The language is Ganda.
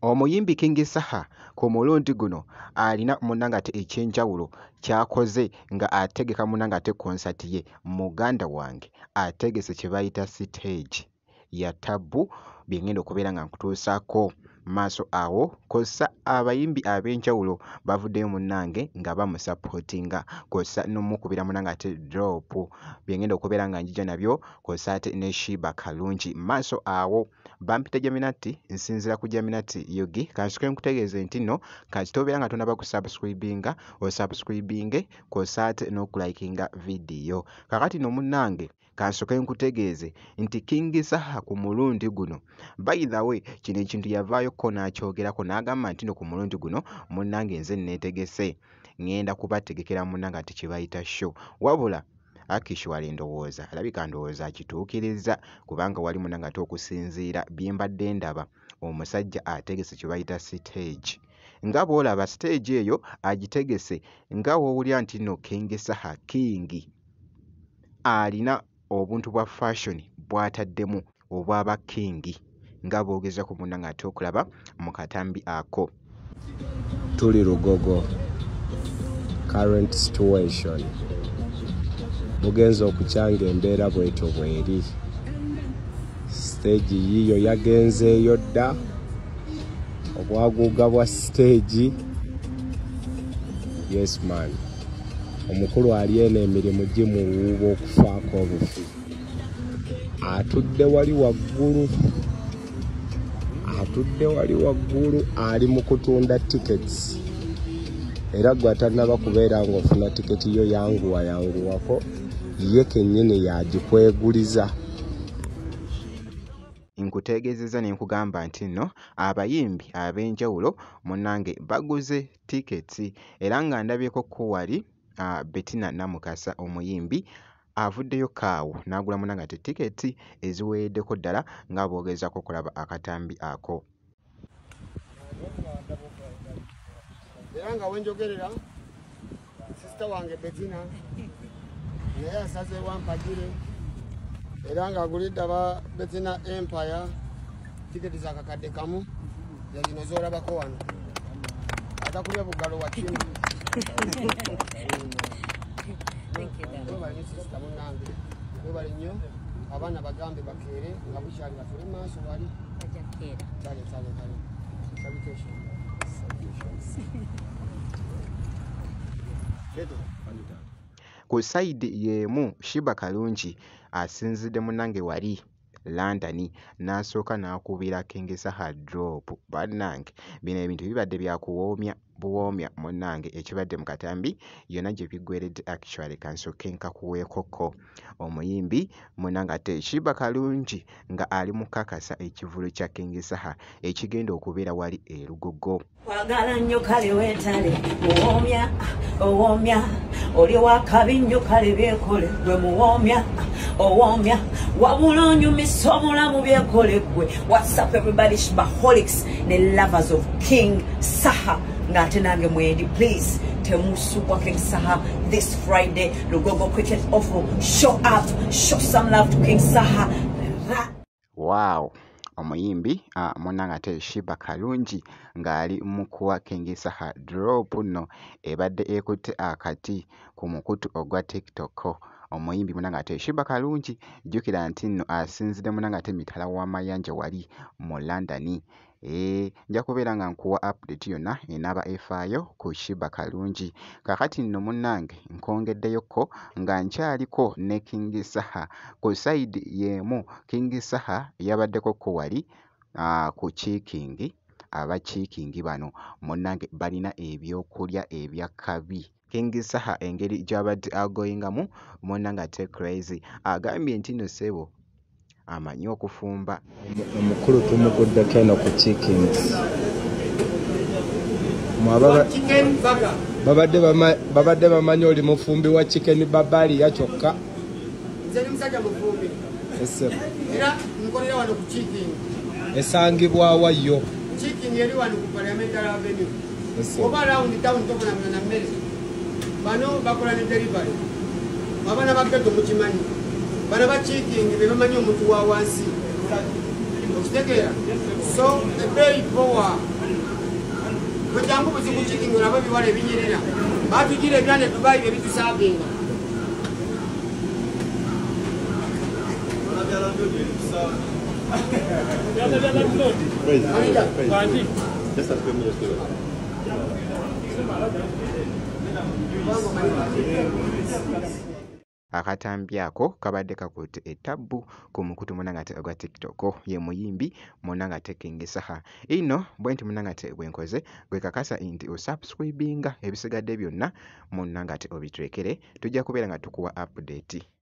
Omuyimbi King Saha ku mulundi guno alina munangate ekyenjawulo kyakoze nga ategeka munangate concert ye muganda wange ategese kye bayita stage ya tabu byengendo okubeera nga nkutuusaako maaso awo kosa abayimbi ab'enjawulo bavuddeyo munnange nga bamusapootinga kosa n'omukubira munangate drop byengendo okubeera nga njija nabyo kosa ate ne Shiba Kalungi maaso awo bampita Jaminati nsinzira ku Jaminati Yogi kansuke nkutegeeze nti nno kasitobeera nga tonaba kusubscribinga osubscribinge kosa ate n'okulayikinga vidiyo kakati no munnange kansoke nkutegeeze nti King Saha ku mulundi guno by the way kino ekintu yavaayoko n'akyogerako n'agamba nti no ku mulundi guno munnange nze neetegese ngenda kubategekera munnange ati kye bayita show wabula akishwali ndowooza alabika ndowooza akituukiriza kubanga wali munnange ate okusinziira bye mbadde ndaba omusajja ategese kye bayita stage nga bw'olaba stage eyo agitegese nga woowulira nti nno King Saha King alina obuntu bwa fashion bw'ataddemu obwaba King nga boogeza ku munnange ate okulaba mu katambi ako tuli Lugogo current situation bugenza okukyanga embeera bwetyo bweri stage yiyo yagenzeeyo dda obwaguuga bwa stage yes man omukulu ali eno emirimu gimuwuuba okufaako obufu atudde wali waggulu ali mu kutunda tickets era gwe atanaba kubeera ng'ofuna tiketi yo yanguwako ye kennyini yagikweguliza nkutegeezezza ne nkugamba nti nno abayimbi ab'enjawulo munnange baguze tiketi era nga ndabyeko ko wali Bettina Namukasa omuyimbi avuddeyo kaawo n'agula munnange ate tiketi eziweereddeko ddala nga boogezako okulaba akatambi ako era nga wenjogerera sisita wange Bettina naye asaze wampagire era nga agulidde aba Bettina Empire tiketi za kakadde kamu yazino zoolabako wano atakulya bugalo wa timu webale nnyo abaana bagambe bakeere nga bukyali batule maaso wali ku sayidi y'emu Shiba Kalungi asinzidde munnange wali London n'asooka n'akubira King Saha drop bannange bino ebintu bibadde byakuwoomya buwoomya munnange ekibadde mu katambi yonna gye biggweredde actually kansoke nkakuweekoko omuyimbi munnange ate Shiba Kalungi nga ali mu kakasa ekivulu kya King Saha ekigenda okubeera wali e Lugogo kwagala nnyo kale weetale owoomya oli wakabi nnyo kale byekole gwe muwoomya owoomya wabula onyumisa obulamu byekole gwe. What's up everybody, Shibaholics ne lovers of King Saha ngate nange mwendi please temusubwa King Saha this Friday Lugogo Cricket Offal. Show up, show some love to King Saha. Wow, omuyimbi munnange ate Shiba Kalungi ng'ali mukuwa King Saha drop nno ebadde ekutte akati ku mukutu ogwa TikTok omuyimbi munnange ate Shiba Kalungi jjukira nti nno asinzidde munnange ate mitala w'amayanja wali mu London nja kubeera nga nkuwa update yonna enaaba efaayo ku Shiba Kalungi kakati nno munnange nkongeddeyoko nga nkyaliko ne King Saha ku side y'emu King Saha yabaddeko ko wali ku Chiking aba Chiking bano munnange balina ebyokulya ebyakabi King Saha engeri gy'abadde agoyingamu munnange ate crazy agambye nti no sebo amanyi okufumba omukulu tumuguddeko eno ku Chikings babadde bamanyi oli mufumbi wa chicken babali ya kyokka nze musajja mufumbi era nkolera wano ku Chiking esangibwawa yo Chiking eri wano ku Parliamentary Avenue oba round town tokona na mmere bano bakola ne delivery abana bageto mukimanyi bana bakiikingi be bamanyi omuntu wa wansi okitegeera so ebeeyi powa bwejangu buzikukiikingi nabo ebiwala ebinyirira batugira ebyana edubayi bye bitusaavinga akatambi ako kabadde kakutte ettabbu ku mukutu munangate ogwa TikTok ye muyimbi Munangate King Saha. Ino bwenti munangate bwenkoze gwe kakasa nti osubscribinga ebisigadde byonna munangate obitrekere tujja kubeera nga tukuwa update.